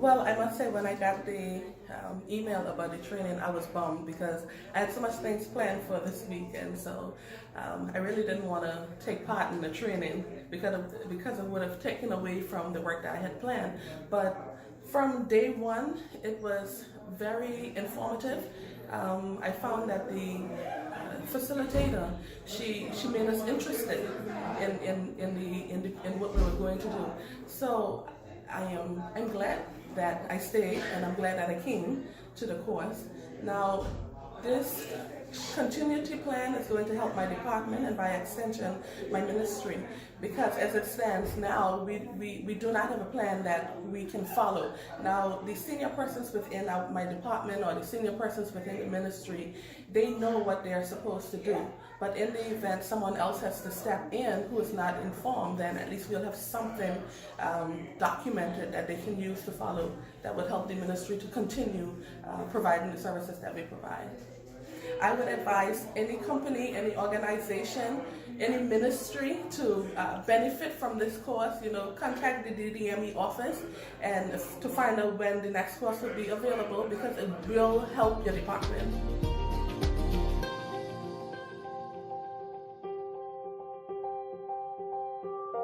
Well, I must say when I got the email about the training, I was bummed because I had so much things planned for this week, and so I really didn't want to take part in the training because it would have taken away from the work that I had planned. But from day one, it was very informative. I found that the facilitator, she made us interested in what we were going to do. So I'm glad that I stayed, and I'm glad that I came to the course. Now, this continuity plan is going to help my department and by extension my ministry, because as it stands now we do not have a plan that we can follow. Now the senior persons within my department or the senior persons within the ministry, they know what they are supposed to do, but in the event someone else has to step in who is not informed, then at least we'll have something documented that they can use to follow that would help the ministry to continue providing the services that we provide. I would advise any company, any organization, any ministry to benefit from this course. Contact the DDME office and to find out when the next course will be available, because it will help your department.